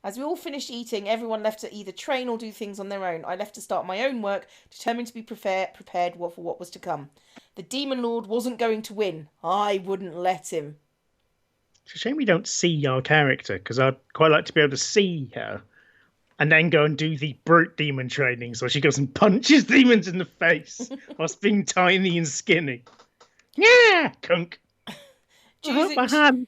As we all finished eating, everyone left to either train or do things on their own. I left to start my own work, determined to be prepared for what was to come. The Demon Lord wasn't going to win. I wouldn't let him. It's a shame we don't see our character, because I'd quite like to be able to see her and then go and do the brute demon training so she goes and punches demons in the face whilst being tiny and skinny. Yeah, kunk. Choosing, My hand.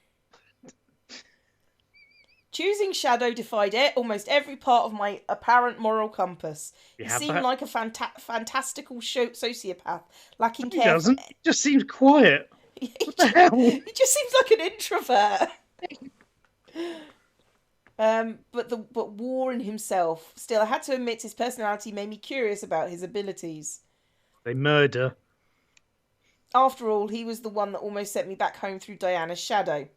choosing Shadow defied almost every part of my apparent moral compass. You He have seemed that? like a fantastical sociopath, lacking He care for... doesn't. He just seems quiet. he, What the hell? he just seems like an introvert. But war in himself. Still, I had to admit his personality made me curious about his abilities. They murder. After all, he was the one that almost sent me back home through Diana's shadow.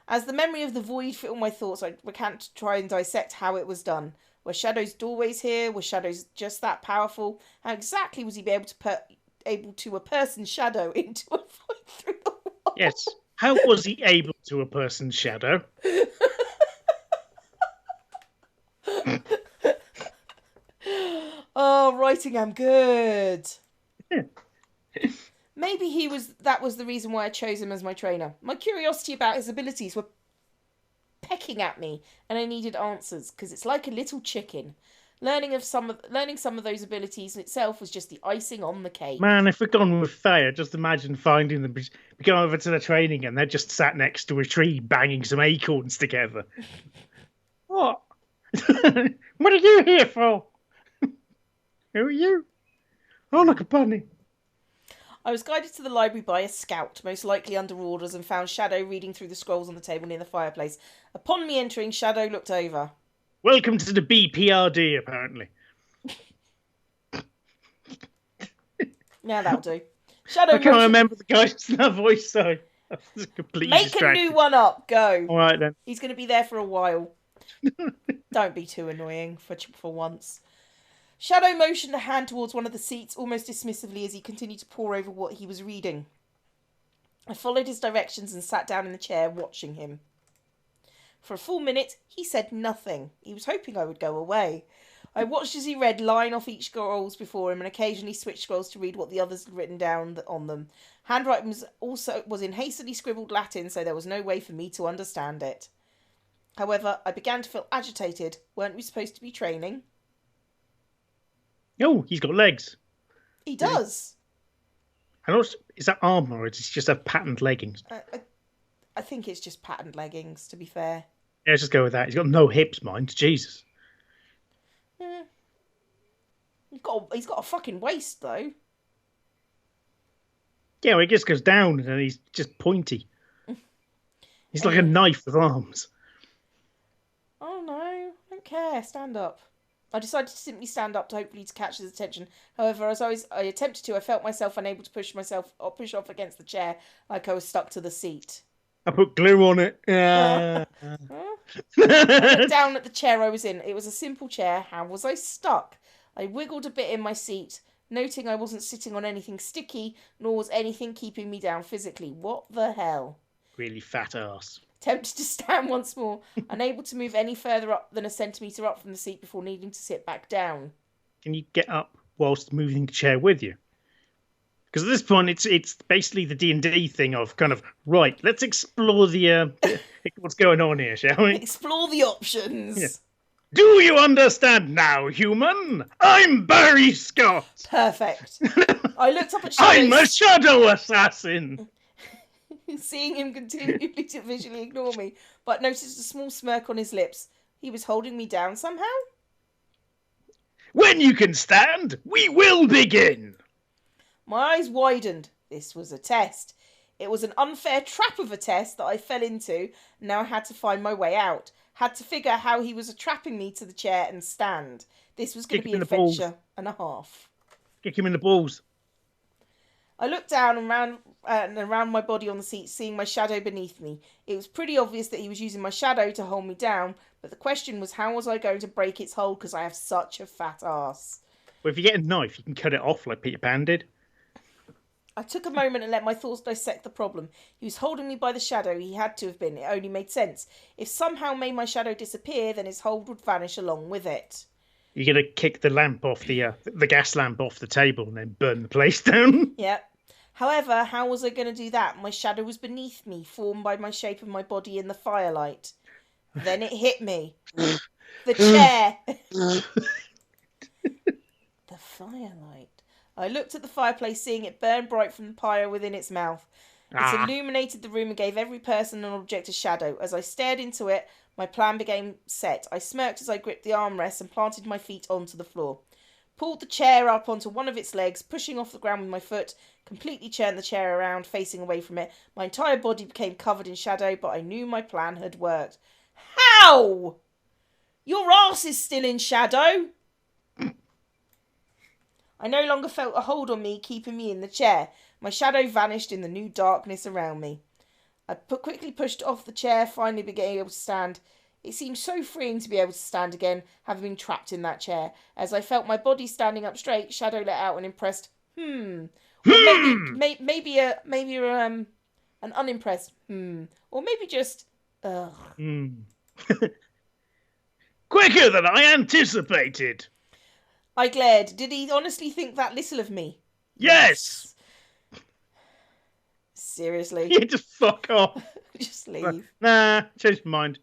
As the memory of the void filled my thoughts, I recant to try and dissect how it was done. Were shadows doorways here? Were shadows just that powerful? How exactly was he able to a person's shadow into a void through the wall? Yes. How was he able to a person's shadow? Oh, writing, I'm good. Maybe that was the reason why I chose him as my trainer. My curiosity about his abilities were pecking at me, and I needed answers, because it's like a little chicken. Learning some of those abilities in itself was just the icing on the cake. Man, if we're gone with Thea, just imagine finding them. We go over to the training and they're just sat next to a tree banging some acorns together. What? What are you here for? Who are you? Oh, look, a bunny. I was guided to the library by a scout, most likely under orders, and found Shadow reading through the scrolls on the table near the fireplace. Upon me entering, Shadow looked over. Welcome to the BPRD, apparently. Now that'll do. Shadow I can't remember the guy's voice, so I was completely Make distracted. a new one up. Go. All right, then. He's going to be there for a while. Don't be too annoying for once. Shadow motioned a hand towards one of the seats almost dismissively as he continued to pore over what he was reading. I followed his directions and sat down in the chair, watching him. For a full minute, he said nothing. He was hoping I would go away. I watched as he read line off each scrolls before him and occasionally switched scrolls to read what the others had written down on them. Handwriting was in hastily scribbled Latin, so there was no way for me to understand it. However, I began to feel agitated. Weren't we supposed to be training? Oh, he's got legs. He does. And also, is that armor or does he just have patterned leggings? I think it's just patterned leggings, to be fair. Yeah, let's just go with that. He's got no hips, mind. Jesus. He's got a fucking waist, though. Yeah, well, he just goes down and he's just pointy. He's like a knife with arms. Oh no, I don't care. Stand up. I decided to simply stand up to hopefully to catch his attention. However, as I attempted to, I felt myself unable to push off against the chair, like I was stuck to the seat. I put glue on it. I looked down at the chair I was in. It was a simple chair. How was I stuck? I wiggled a bit in my seat, noting I wasn't sitting on anything sticky, nor was anything keeping me down physically. What the hell? Really fat ass. Tempted to stand once more, unable to move any further up than a centimetre up from the seat before needing to sit back down. Can you get up whilst moving the chair with you? Because at this point, it's basically the D&D thing of kind of, right, let's explore the what's going on here, shall we? Explore the options. Yeah. Do you understand now, human? I'm Barry Scott. Perfect. I looked up at Shadow. I'm a shadow assassin. Seeing him continually to visually ignore me, but noticed a small smirk on his lips. He was holding me down somehow? When you can stand, we will begin. My eyes widened. This was a test. It was an unfair trap of a test that I fell into, and now I had to find my way out. Had to figure how he was trapping me to the chair and stand. This was going to be an adventure and a half. Kick him in the balls. I looked down and around my body on the seat, seeing my shadow beneath me. It was pretty obvious that he was using my shadow to hold me down, but the question was how was I going to break its hold because I have such a fat ass? Well, if you get a knife, you can cut it off like Peter Pan did. I took a moment and let my thoughts dissect the problem. He was holding me by the shadow. He had to have been. It only made sense. If somehow made my shadow disappear, then his hold would vanish along with it. You're gonna kick the lamp off the gas lamp off the table and then burn the place down. Yep. However, how was I going to do that? My shadow was beneath me, formed by my shape of my body in the firelight. Then it hit me. The chair. The firelight. I looked at the fireplace, seeing it burn bright from the pyre within its mouth. It illuminated the room and gave every person and object a shadow. As I stared into it, my plan became set. I smirked as I gripped the armrest and planted my feet onto the floor. Pulled the chair up onto one of its legs, pushing off the ground with my foot, completely turned the chair around, facing away from it. My entire body became covered in shadow, but I knew my plan had worked. How? Your ass is still in shadow. I no longer felt a hold on me, keeping me in the chair. My shadow vanished in the new darkness around me. I quickly pushed off the chair, finally being able to stand. It seemed so freeing to be able to stand again, having been trapped in that chair. As I felt my body standing up straight, Shadow let out an impressed or maybe an unimpressed or maybe just ugh. Quicker than I anticipated. I glared. Did he honestly think that little of me? Yes. Seriously. You just fuck off. Just leave. Nah, change my mind.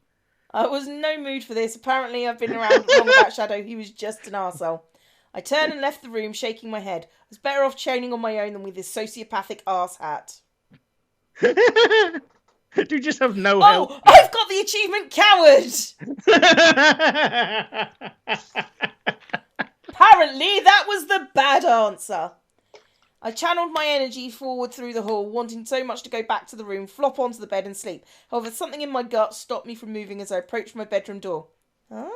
I was in no mood for this. Apparently I've been around long about Shadow. He was just an arsehole. I turned and left the room, shaking my head. I was better off training on my own than with this sociopathic arse hat. Do you just have no help? Oh, I've got the achievement coward! Apparently that was the bad answer. I channeled my energy forward through the hall, wanting so much to go back to the room, flop onto the bed and sleep. However, something in my gut stopped me from moving as I approached my bedroom door. Huh?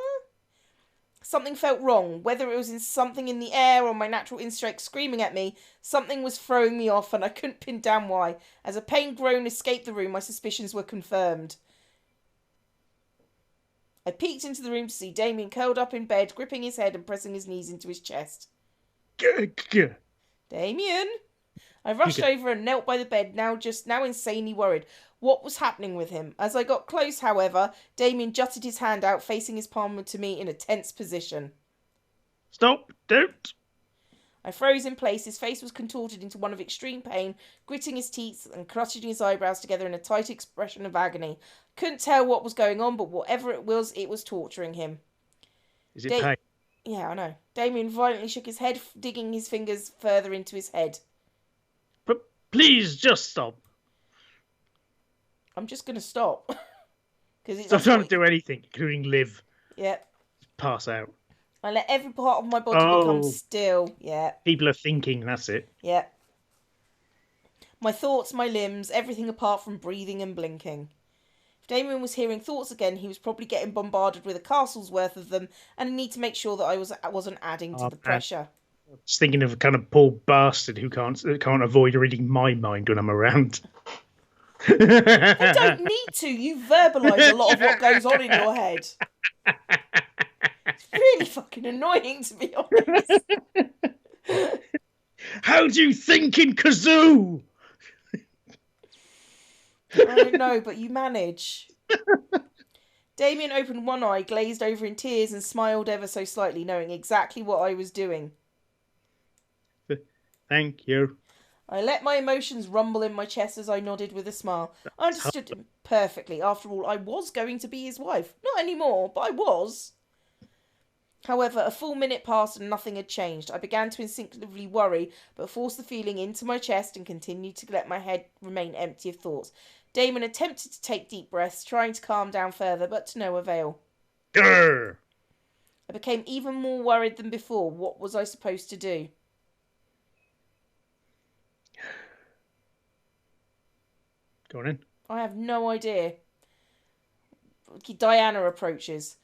Something felt wrong. Whether it was something in the air or my natural instinct screaming at me, something was throwing me off and I couldn't pin down why. As a pained groan escaped the room, my suspicions were confirmed. I peeked into the room to see Damien curled up in bed, gripping his head and pressing his knees into his chest. Damien? I rushed over and knelt by the bed, now insanely worried. What was happening with him? As I got close, however, Damien jutted his hand out, facing his palm to me in a tense position. Stop, don't. I froze in place. His face was contorted into one of extreme pain, gritting his teeth and clutching his eyebrows together in a tight expression of agony. Couldn't tell what was going on, but whatever it was torturing him. Is it pain? Yeah, I know. Damien violently shook his head, digging his fingers further into his head. But please, just stop. I'm just going to stop. Stop trying to do anything, including live. Yeah. Pass out. I let every part of my body become still. Yeah. People are thinking, that's it. Yeah. My thoughts, my limbs, everything apart from breathing and blinking. If Damien was hearing thoughts again, he was probably getting bombarded with a castle's worth of them, and I need to make sure that I wasn't adding to the pressure. I was thinking of a kind of poor bastard who can't avoid reading my mind when I'm around. You don't need to. You verbalise a lot of what goes on in your head. It's really fucking annoying, to be honest. How do you think in kazoo? I don't know, but you manage. Damien opened one eye, glazed over in tears, and smiled ever so slightly, knowing exactly what I was doing. Thank you. I let my emotions rumble in my chest as I nodded with a smile. I understood him perfectly. After all, I was going to be his wife. Not anymore, but I was. However, a full minute passed and nothing had changed. I began to instinctively worry, but forced the feeling into my chest and continued to let my head remain empty of thoughts. Damon attempted to take deep breaths, trying to calm down further, but to no avail. Grr. I became even more worried than before. What was I supposed to do? Go on in. I have no idea. Diana approaches.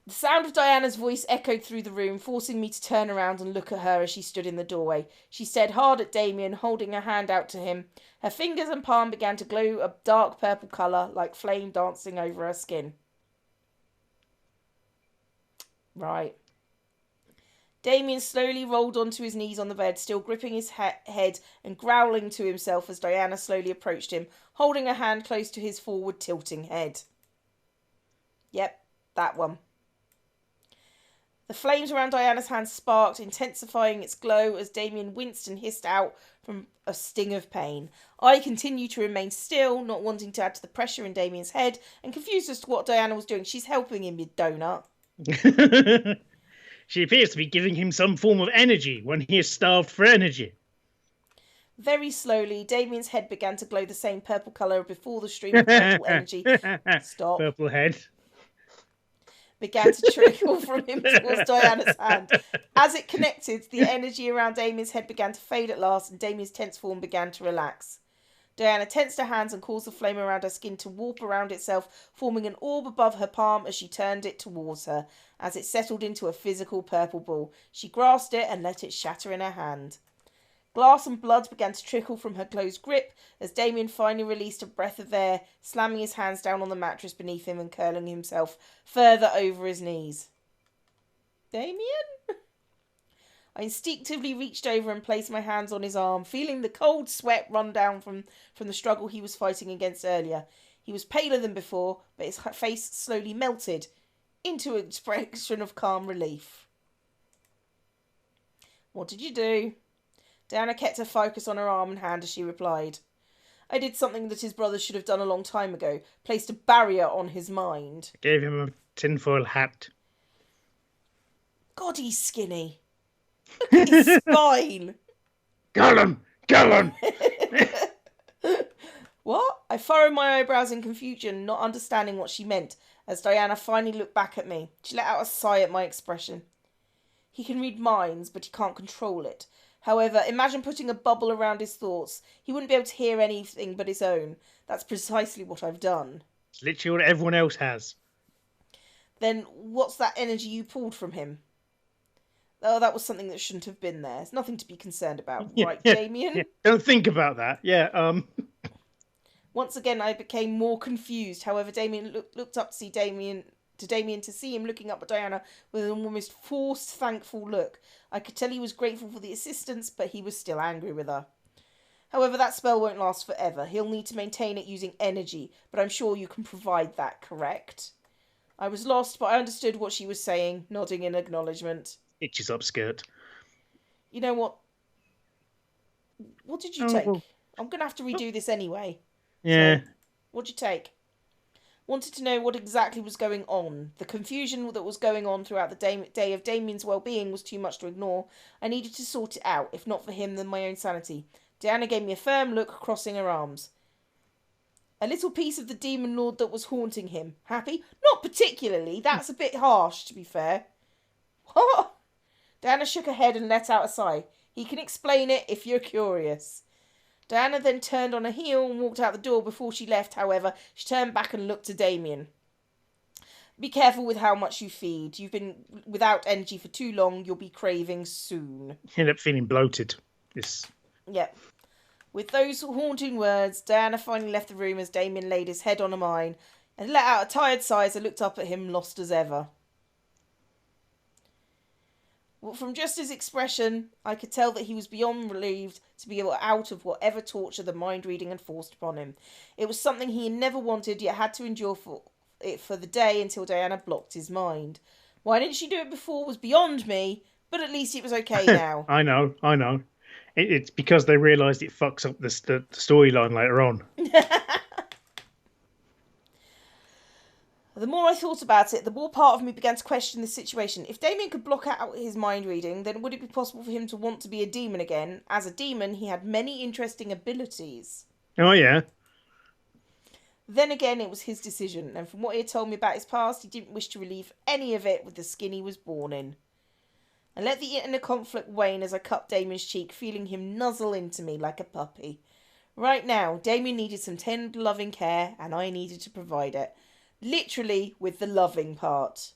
The sound of Diana's voice echoed through the room, forcing me to turn around and look at her as she stood in the doorway. She stared hard at Damien, holding her hand out to him. Her fingers and palm began to glow a dark purple colour, like flame dancing over her skin. Right. Damien slowly rolled onto his knees on the bed, still gripping his head and growling to himself as Diana slowly approached him, holding a hand close to his forward tilting head. Yep, that one. The flames around Diana's hand sparked, intensifying its glow as Damien winced and hissed out from a sting of pain. I continued to remain still, not wanting to add to the pressure in Damien's head, and confused as to what Diana was doing. She's helping him, you donut. She appears to be giving him some form of energy when he is starved for energy. Very slowly, Damien's head began to glow the same purple colour before the stream of vital energy. Stop. Purple head. Began to trickle from him towards Diana's hand. As it connected, the energy around Damien's head began to fade at last, and Damien's tense form began to relax. Diana tensed her hands and caused the flame around her skin to warp around itself, forming an orb above her palm as she turned it towards her. As it settled into a physical purple ball, she grasped it and let it shatter in her hand. Glass and blood began to trickle from her closed grip as Damien finally released a breath of air, slamming his hands down on the mattress beneath him and curling himself further over his knees. Damien? I instinctively reached over and placed my hands on his arm, feeling the cold sweat run down from the struggle he was fighting against earlier. He was paler than before, but his face slowly melted into an expression of calm relief. What did you do? Diana kept her focus on her arm and hand as she replied. I did something that his brothers should have done a long time ago, placed a barrier on his mind. Gave him a tinfoil hat. God, he's skinny. Look at his spine. Gallon! What? I furrowed my eyebrows in confusion, not understanding what she meant, as Diana finally looked back at me. She let out a sigh at my expression. He can read minds, but he can't control it. However, imagine putting a bubble around his thoughts. He wouldn't be able to hear anything but his own. That's precisely what I've done. It's literally what everyone else has. Then what's that energy you pulled from him? Oh, that was something that shouldn't have been there. It's nothing to be concerned about, right, Damien? Yeah. Don't think about that. Yeah, Once again, I became more confused. However, Damien looked up to see Damien to see him looking up at Diana with an almost forced, thankful look. I could tell he was grateful for the assistance, but he was still angry with her. However, that spell won't last forever. He'll need to maintain it using energy, but I'm sure you can provide that, correct? I was lost, but I understood what she was saying, nodding in acknowledgement. Itches up skirt. You know what? What did you take? I'm going to have to redo this anyway. Yeah. So, what'd you take? Wanted to know what exactly was going on. The confusion that was going on throughout the day of Damien's well-being was too much to ignore. I needed to sort it out, if not for him, then my own sanity. Diana gave me a firm look, crossing her arms. A little piece of the demon lord that was haunting him. Happy? Not particularly. That's a bit harsh, to be fair. What? Diana shook her head and let out a sigh. He can explain it if you're curious. Diana then turned on her heel and walked out the door. Before she left, however, she turned back and looked to Damien. Be careful with how much you feed. You've been without energy for too long. You'll be craving soon. You end up feeling bloated. Yep. With those haunting words, Diana finally left the room as Damien laid his head on mine and let out a tired sigh as I looked up at him, lost as ever. Well, from just his expression, I could tell that he was beyond relieved to be out of whatever torture the mind reading had forced upon him. It was something he never wanted, yet had to endure for the day until Diana blocked his mind. Why didn't she do it before was beyond me, but at least it was okay now. I know. It's because they realised it fucks up the storyline later on. The more I thought about it, the more part of me began to question the situation. If Damien could block out his mind reading, then would it be possible for him to want to be a demon again? As a demon, he had many interesting abilities. Oh, yeah. Then again, it was his decision, and from what he had told me about his past, he didn't wish to relieve any of it with the skin he was born in. I let the inner conflict wane as I cupped Damien's cheek, feeling him nuzzle into me like a puppy. Right now, Damien needed some tender, loving care, and I needed to provide it. Literally, with the loving part.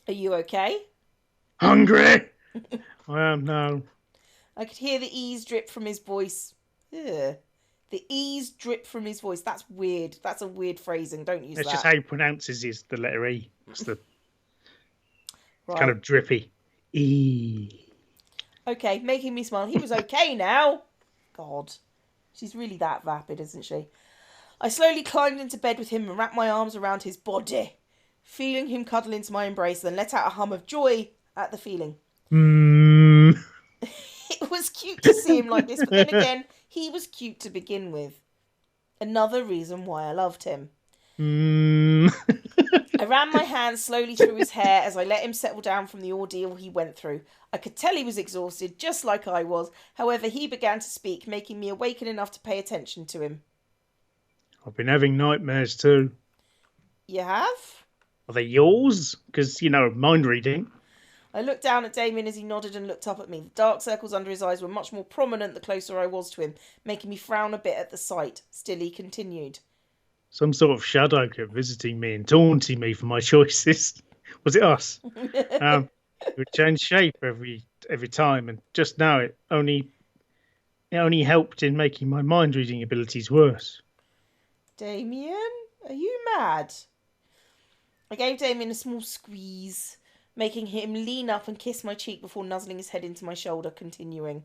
Are you okay? Hungry? No. I could hear the ease drip from his voice. Ugh. The ease drip from his voice. That's weird. That's a weird phrasing. Don't use that. That's just how he pronounces the letter E. It's right. kind of drippy. E. Okay, making me smile. He was okay now. God. She's really that vapid, isn't she? I slowly climbed into bed with him and wrapped my arms around his body, feeling him cuddle into my embrace, then let out a hum of joy at the feeling. Mm. It was cute to see him like this, but then again, he was cute to begin with. Another reason why I loved him. Mm. I ran my hands slowly through his hair as I let him settle down from the ordeal he went through. I could tell he was exhausted, just like I was. However, he began to speak, making me awaken enough to pay attention to him. I've been having nightmares too. You have? Are they yours? Because, mind reading. I looked down at Damien as he nodded and looked up at me. The dark circles under his eyes were much more prominent the closer I was to him, making me frown a bit at the sight. Still, he continued. Some sort of shadow kept visiting me and taunting me for my choices. Was it us? It would change shape every time, and just now it only helped in making my mind reading abilities worse. Damien? Are you mad? I gave Damien a small squeeze, making him lean up and kiss my cheek before nuzzling his head into my shoulder, continuing.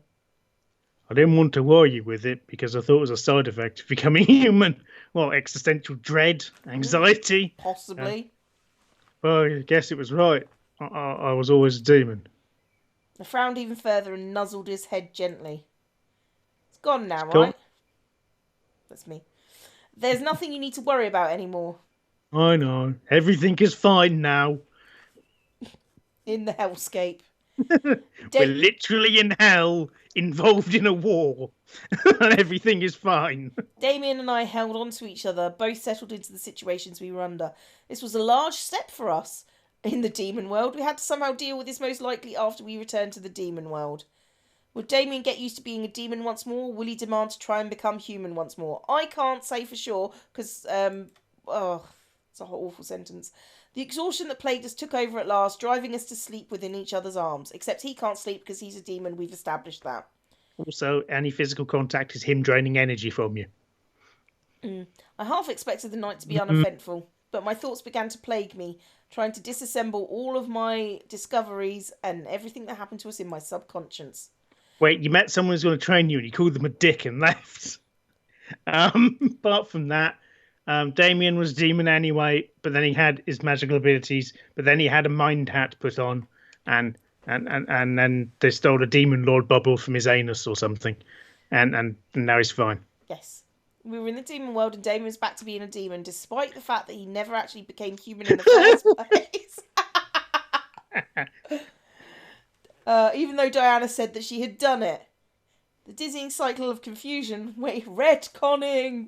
I didn't want to worry you with it because I thought it was a side effect of becoming human. Well, existential dread, anxiety. Possibly. Well, I guess it was right. I was always a demon. I frowned even further and nuzzled his head gently. It's gone now, Cool. right? That's me. There's nothing you need to worry about anymore. I know. Everything is fine now. In the hellscape. We're literally in hell, involved in a war, and everything is fine. Damien and I held on to each other, both settled into the situations we were under. This was a large step for us. In the demon world, we had to somehow deal with this most likely after we returned to the demon world. Would Damien get used to being a demon once more, or will he demand to try and become human once more? I can't say for sure, because, it's a awful sentence. The exhaustion that plagued us took over at last, driving us to sleep within each other's arms. Except he can't sleep because he's a demon, we've established that. Also, any physical contact is him draining energy from you. I half expected the night to be uneventful, but my thoughts began to plague me, trying to disassemble all of my discoveries and everything that happened to us in my subconscious. Wait, you met someone who's going to train you and you called them a dick and left. Apart from that, Damien was demon anyway, but then he had his magical abilities, but then he had a mind hat put on, and then they stole a demon lord bubble from his anus or something, and now he's fine. Yes. We were in the demon world and Damien was back to being a demon, despite the fact that he never actually became human in the first place. Even though Diana said that she had done it. The dizzying cycle of confusion. Wait, retconning.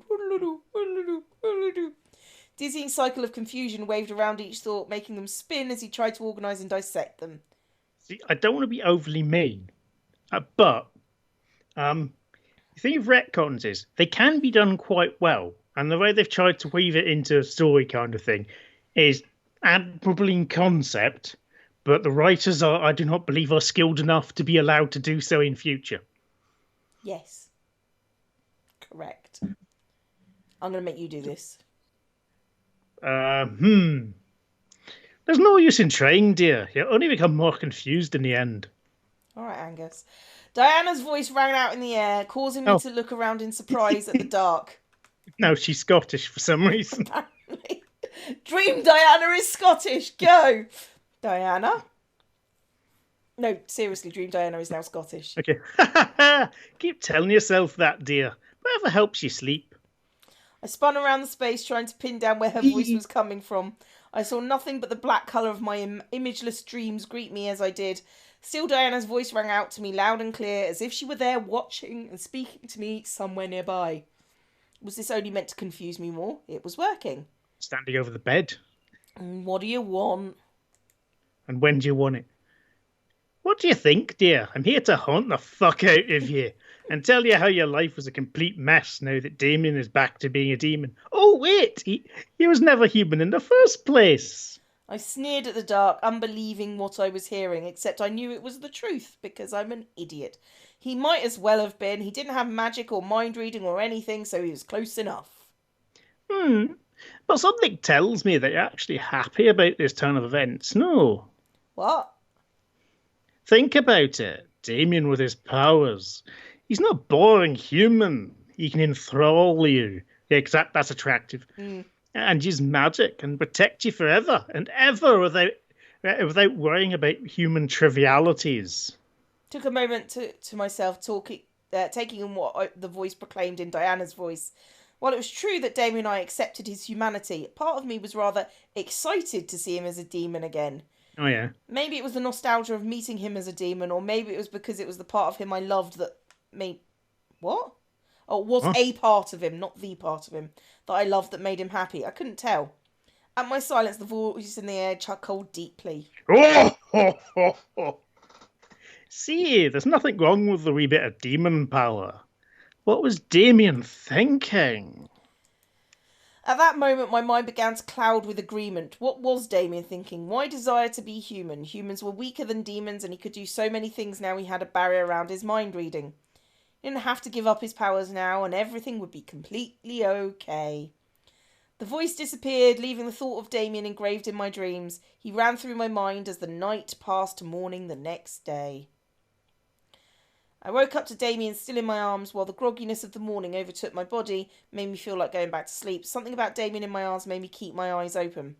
Dizzying cycle of confusion waved around each thought, making them spin as he tried to organise and dissect them. See, I don't want to be overly mean, but the thing of retcons is they can be done quite well, and the way they've tried to weave it into a story kind of thing is admirable in concept, but the writers I do not believe, are skilled enough to be allowed to do so in future. Yes. Correct. I'm going to make you do this. There's no use in trying, dear. You'll only become more confused in the end. All right, Angus. Diana's voice rang out in the air, causing me to look around in surprise at the dark. No, she's Scottish for some reason. Apparently. Dream Diana is Scottish. Go! Diana? No, seriously, Dream Diana is now Scottish. Okay. Keep telling yourself that, dear. Whatever helps you sleep. I spun around the space trying to pin down where her voice was coming from. I saw nothing but the black colour of my imageless dreams greet me as I did. Still, Diana's voice rang out to me loud and clear, as if she were there watching and speaking to me somewhere nearby. Was this only meant to confuse me more? It was working. Standing over the bed. What do you want? And when do you want it? What do you think, dear? I'm here to haunt the fuck out of you and tell you how your life was a complete mess now that Damien is back to being a demon. Oh, wait! He was never human in the first place. I sneered at the dark, unbelieving what I was hearing, except I knew it was the truth, because I'm an idiot. He might as well have been. He didn't have magic or mind reading or anything, so he was close enough. But something tells me that you're actually happy about this turn of events, no? What? Think about it. Damien with his powers. He's not boring human. He can enthrall you. Yeah, 'cause that's attractive. Mm. And use magic and protect you forever and ever without worrying about human trivialities. Took a moment to myself, taking in what the voice proclaimed in Diana's voice. While it was true that Damien and I accepted his humanity, part of me was rather excited to see him as a demon again. Oh yeah. Maybe it was the nostalgia of meeting him as a demon, or maybe it was because it was the part of him I loved that made... What? Oh, it was Huh? a part of him, not the part of him, that I loved that made him happy. I couldn't tell. At my silence, the voice in the air chuckled deeply. Oh, ho, ho, ho. See, there's nothing wrong with the wee bit of demon power. What was Damien thinking? At that moment, my mind began to cloud with agreement. What was Damien thinking? Why desire to be human? Humans were weaker than demons, and he could do so many things now he had a barrier around his mind reading. He didn't have to give up his powers now, and everything would be completely okay. The voice disappeared, leaving the thought of Damien engraved in my dreams. He ran through my mind as the night passed to morning the next day. I woke up to Damien still in my arms, while the grogginess of the morning overtook my body, made me feel like going back to sleep. Something about Damien in my arms made me keep my eyes open.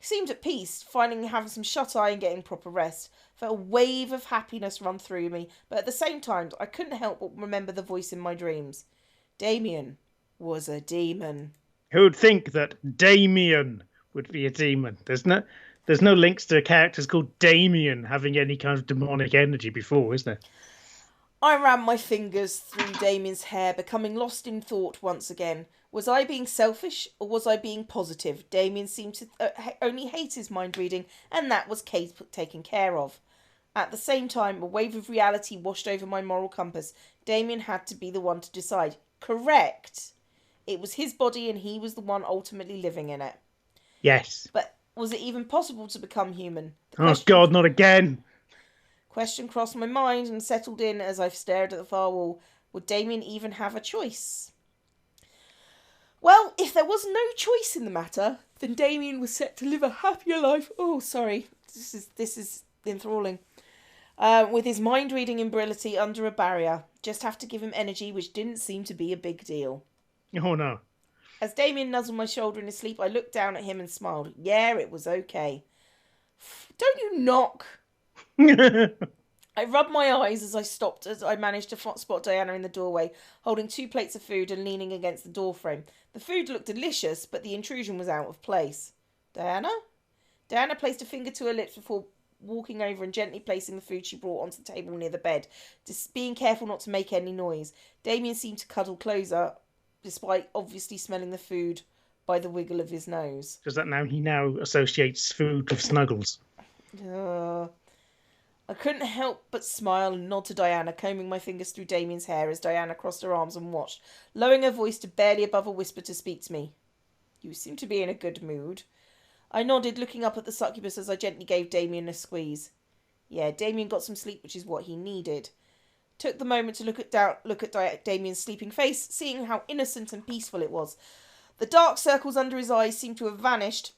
He seemed at peace, finally having some shut-eye and getting proper rest. I felt a wave of happiness run through me, but at the same time, I couldn't help but remember the voice in my dreams. Damien was a demon. Who'd think that Damien would be a demon? There's no links to characters called Damien having any kind of demonic energy before, is there? I ran my fingers through Damien's hair, becoming lost in thought once again. Was I being selfish, or was I being positive? Damien seemed to only hate his mind reading, and that was taken care of. At the same time, a wave of reality washed over my moral compass. Damien had to be the one to decide. Correct. It was his body, and he was the one ultimately living in it. Yes. But was it even possible to become human? Oh God, not again. Question crossed my mind and settled in as I stared at the far wall. Would Damien even have a choice? Well, if there was no choice in the matter, then Damien was set to live a happier life. Oh, sorry. This is enthralling. With his mind-reading ability under a barrier. Just have to give him energy, which didn't seem to be a big deal. Oh no. As Damien nuzzled my shoulder in his sleep, I looked down at him and smiled. Yeah, it was okay. Don't you knock? I rubbed my eyes as I managed to spot Diana in the doorway, holding 2 plates of food and leaning against the doorframe. The food looked delicious, but the intrusion was out of place. Diana? Diana placed a finger to her lips before walking over and gently placing the food she brought onto the table near the bed, just being careful not to make any noise. Damien seemed to cuddle closer, despite obviously smelling the food by the wiggle of his nose. Does that he now associates food with snuggles? I couldn't help but smile and nod to Diana, combing my fingers through Damien's hair as Diana crossed her arms and watched, lowering her voice to barely above a whisper to speak to me. You seem to be in a good mood. I nodded, looking up at the succubus as I gently gave Damien a squeeze. Yeah, Damien got some sleep, which is what he needed. Took the moment to look at Damien's sleeping face, seeing how innocent and peaceful it was. The dark circles under his eyes seemed to have vanished,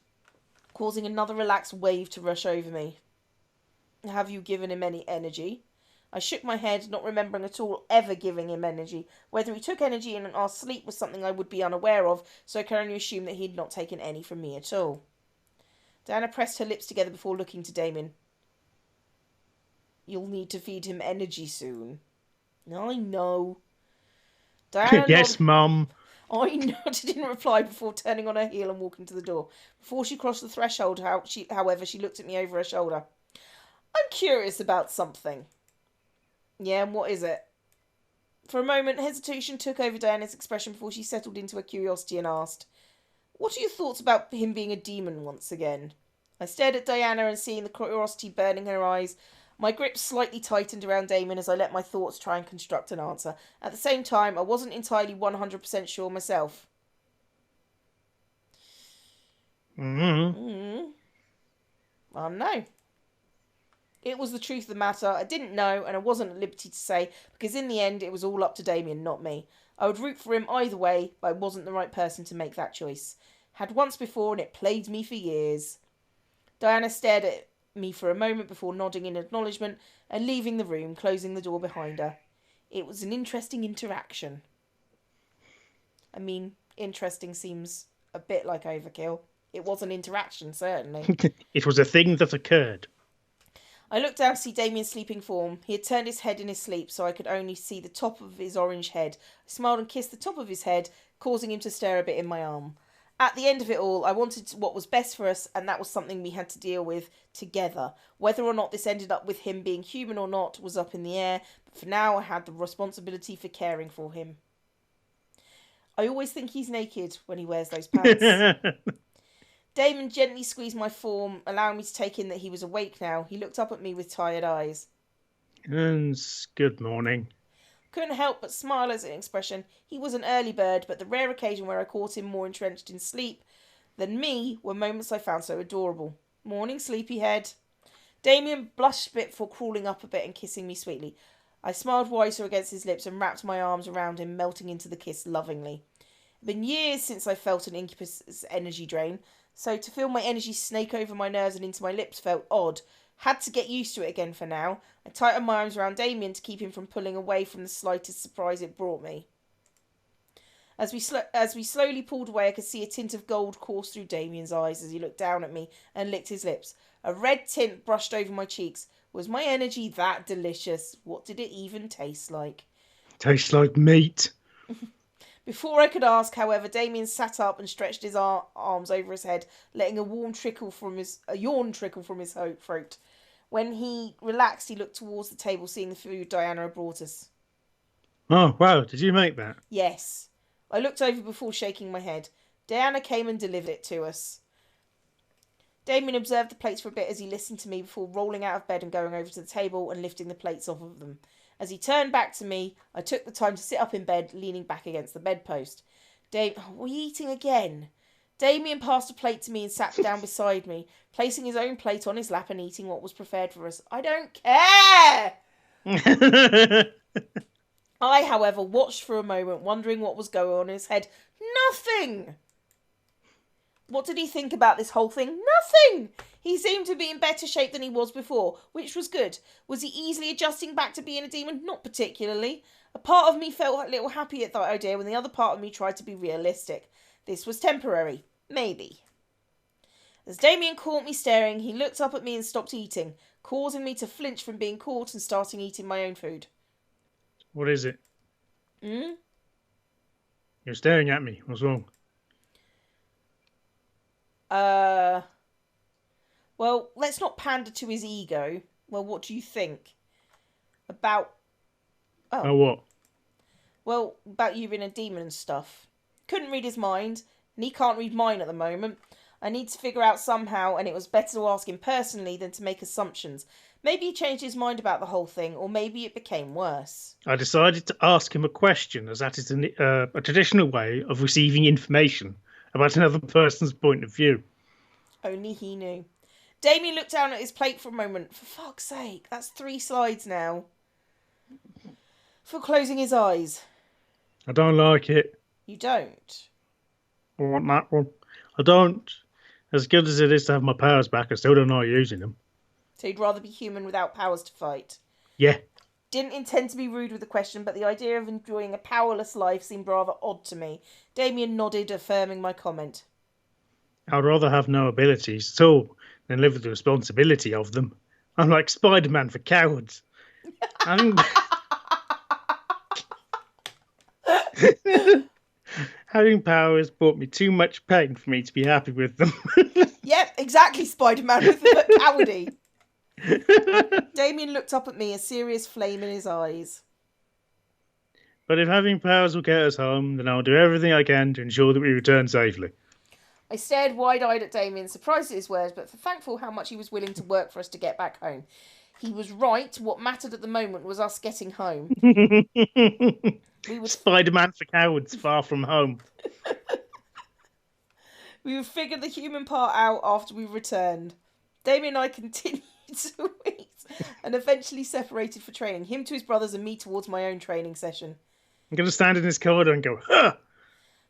causing another relaxed wave to rush over me. Have you given him any energy? I shook my head, not remembering at all ever giving him energy. Whether he took energy in our sleep was something I would be unaware of, so I can only assume that he had not taken any from me at all. Diana pressed her lips together before looking to Damien. You'll need to feed him energy soon. I know. Diana Yes, Mum. I nodded in reply before turning on her heel and walking to the door. Before she crossed the threshold, however, she looked at me over her shoulder. I'm curious about something. Yeah, and what is it? For a moment, hesitation took over Diana's expression before she settled into her curiosity and asked, What are your thoughts about him being a demon once again? I stared at Diana and seeing the curiosity burning her eyes, my grip slightly tightened around Damien as I let my thoughts try and construct an answer. At the same time, I wasn't entirely 100% sure myself. I don't know. It was the truth of the matter. I didn't know, and I wasn't at liberty to say, because in the end, it was all up to Damien, not me. I would root for him either way, but I wasn't the right person to make that choice. Had once before, and it plagued me for years. Diana stared at me for a moment before nodding in acknowledgement and leaving the room, closing the door behind her. It was an interesting interaction. I mean, interesting seems a bit like overkill. It was an interaction, certainly. It was a thing that occurred. I looked down to see Damien's sleeping form. He had turned his head in his sleep, so I could only see the top of his orange head. I smiled and kissed the top of his head, causing him to stare a bit in my arm. At the end of it all, I wanted what was best for us, and that was something we had to deal with together. Whether or not this ended up with him being human or not was up in the air, but for now I had the responsibility for caring for him. I always think he's naked when he wears those pants. Damien gently squeezed my form, allowing me to take in that he was awake now. He looked up at me with tired eyes. Good morning. Couldn't help but smile as an expression. He was an early bird, but the rare occasion where I caught him more entrenched in sleep than me were moments I found so adorable. Morning, sleepyhead. Damien blushed a bit before crawling up a bit and kissing me sweetly. I smiled wiser against his lips and wrapped my arms around him, melting into the kiss lovingly. It had been years since I felt an incubus energy drain, so to feel my energy snake over my nerves and into my lips felt odd. Had to get used to it again for now. I tightened my arms around Damien to keep him from pulling away from the slightest surprise it brought me. As we slowly pulled away, I could see a tint of gold course through Damien's eyes as he looked down at me and licked his lips. A red tint brushed over my cheeks. Was my energy that delicious? What did it even taste like? Tastes like meat. Before I could ask, however, Damien sat up and stretched his arms over his head, letting a yawn trickle from his throat. When he relaxed, he looked towards the table, seeing the food Diana had brought us. Oh, wow. Did you make that? Yes. I looked over before shaking my head. Diana came and delivered it to us. Damien observed the plates for a bit as he listened to me before rolling out of bed and going over to the table and lifting the plates off of them. As he turned back to me, I took the time to sit up in bed, leaning back against the bedpost. Are we eating again? Damien passed a plate to me and sat down beside me, placing his own plate on his lap and eating what was prepared for us. I don't care! I, however, watched for a moment, wondering what was going on in his head. Nothing! What did he think about this whole thing? Nothing! He seemed to be in better shape than he was before, which was good. Was he easily adjusting back to being a demon? Not particularly. A part of me felt a little happy at that idea when the other part of me tried to be realistic. This was temporary. Maybe. As Damien caught me staring, he looked up at me and stopped eating, causing me to flinch from being caught and starting eating my own food. What is it? Hmm? You're staring at me. What's wrong? Well, let's not pander to his ego. Well, what do you think? About... Oh, what? Well, about you being a demon and stuff. Couldn't read his mind, and he can't read mine at the moment. I need to figure out somehow, and it was better to ask him personally than to make assumptions. Maybe he changed his mind about the whole thing, or maybe it became worse. I decided to ask him a question, as that is a traditional way of receiving information about another person's point of view. Only he knew. Damien looked down at his plate for a moment. For fuck's sake, that's 3 slides now. For closing his eyes. I don't like it. You don't? I want that one. I don't. As good as it is to have my powers back, I still don't like using them. So you'd rather be human without powers to fight? Yeah. Didn't intend to be rude with the question, but the idea of enjoying a powerless life seemed rather odd to me. Damien nodded, affirming my comment. I'd rather have no abilities at all than live with the responsibility of them. I'm like Spider-Man for cowards. Having powers brought me too much pain for me to be happy with them. Yep, exactly, Spider-Man with the cowardy. Damien looked up at me, a serious flame in his eyes. But if having powers will get us home, then I'll do everything I can to ensure that we return safely. I stared wide-eyed at Damien, surprised at his words, but thankful how much he was willing to work for us to get back home. He was right. What mattered at the moment was us getting home. Spider-Man for cowards, far from home. We would figure the human part out after we returned. Damien and I continued to eat and eventually separated for training. Him to his brothers and me towards my own training session. I'm going to stand in this corridor and go, huh!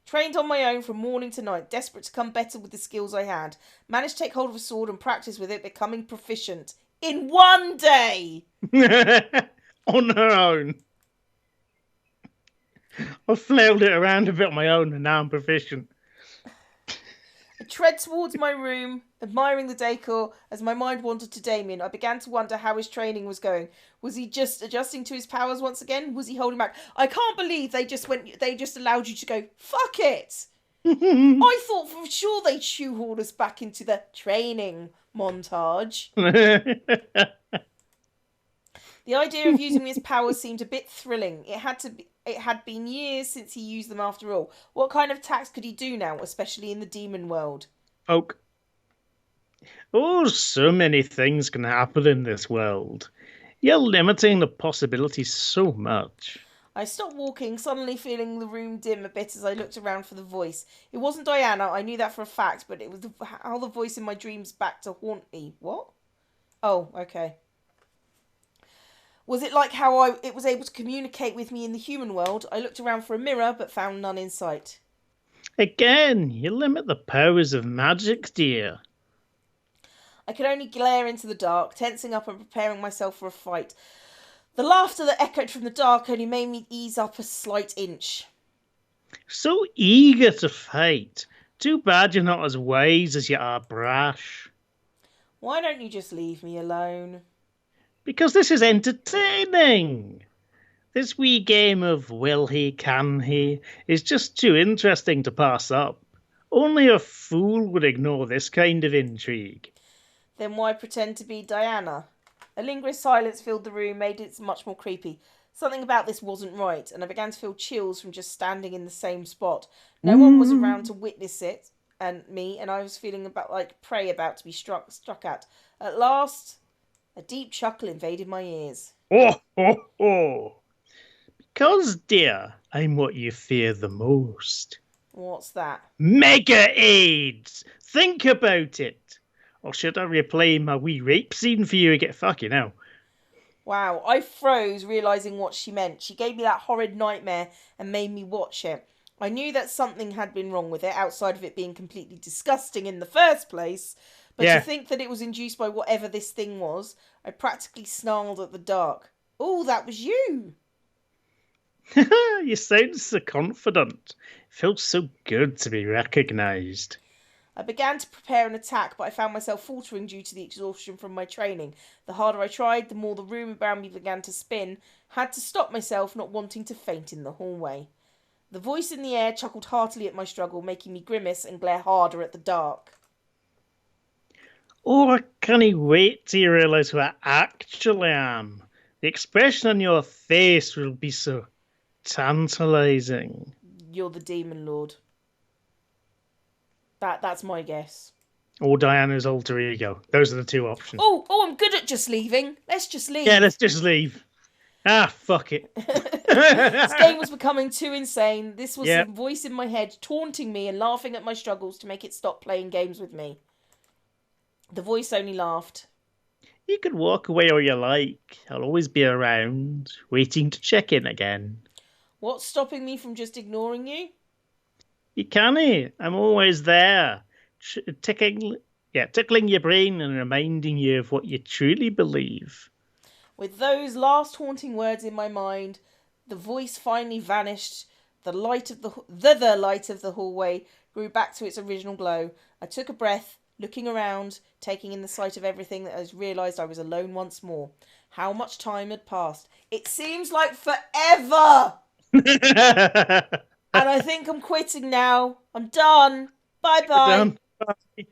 Trained on my own from morning to night, desperate to come better with the skills I had. Managed to take hold of a sword and practice with it, becoming proficient. In one day! On her own. I flailed it around a bit on my own and now I'm proficient. I tread towards my room, admiring the decor. As my mind wandered to Damien, I began to wonder how his training was going. Was he just adjusting to his powers once again? Was he holding back? I can't believe they just allowed you to go, fuck it! I thought for sure they'd shoehorn us back into the training montage. The idea of using his powers seemed a bit thrilling. It had been years since he used them after all. What kind of attacks could he do now, especially in the demon world? Poke. Oh, so many things can happen in this world. You're limiting the possibilities so much. I stopped walking, suddenly feeling the room dim a bit as I looked around for the voice. It wasn't Diana, I knew that for a fact, but it was how the voice in my dreams back to haunt me. What? Oh, okay. Was it like how it was able to communicate with me in the human world? I looked around for a mirror, but found none in sight. Again, you limit the powers of magic, dear. I could only glare into the dark, tensing up and preparing myself for a fight. The laughter that echoed from the dark only made me ease up a slight inch. So eager to fight. Too bad you're not as wise as you are brash. Why don't you just leave me alone? Because this is entertaining. This wee game of will he, can he is just too interesting to pass up. Only a fool would ignore this kind of intrigue. Then why pretend to be Diana? A lingering silence filled the room, made it much more creepy. Something about this wasn't right, and I began to feel chills from just standing in the same spot. No one was around to witness it, and I was feeling like prey about to be struck at. At last, a deep chuckle invaded my ears. Oh, oh, oh. Because, dear, I'm what you fear the most. What's that? Mega AIDS! Think about it! Or should I replay my wee rape scene for you to get fucking hell? Wow, I froze, realising what she meant. She gave me that horrid nightmare and made me watch it. I knew that something had been wrong with it, outside of it being completely disgusting in the first place. But to think that it was induced by whatever this thing was, I practically snarled at the dark. Oh, that was you! You sound so confident. It feels so good to be recognised. I began to prepare an attack, but I found myself faltering due to the exhaustion from my training. The harder I tried, the more the room around me began to spin. Had to stop myself, not wanting to faint in the hallway. The voice in the air chuckled heartily at my struggle, making me grimace and glare harder at the dark. Oh, I can't wait till you realise who I actually am. The expression on your face will be so tantalising. You're the Demon Lord. That's my guess. Or Diana's alter ego. Those are the two options. Oh, I'm good at just leaving. Let's just leave. Yeah, let's just leave. Ah, fuck it. This game was becoming too insane. This was the voice in my head taunting me and laughing at my struggles to make it stop playing games with me. The voice only laughed. You can walk away all you like. I'll always be around, waiting to check in again. What's stopping me from just ignoring you? You can't. I'm always there. Tickling your brain and reminding you of what you truly believe. With those last haunting words in my mind, the voice finally vanished. The light of the hallway grew back to its original glow. I took a breath, looking around, taking in the sight of everything, that I realised I was alone once more. How much time had passed? It seems like forever! And I think I'm quitting now. I'm done. Bye-bye. Bye.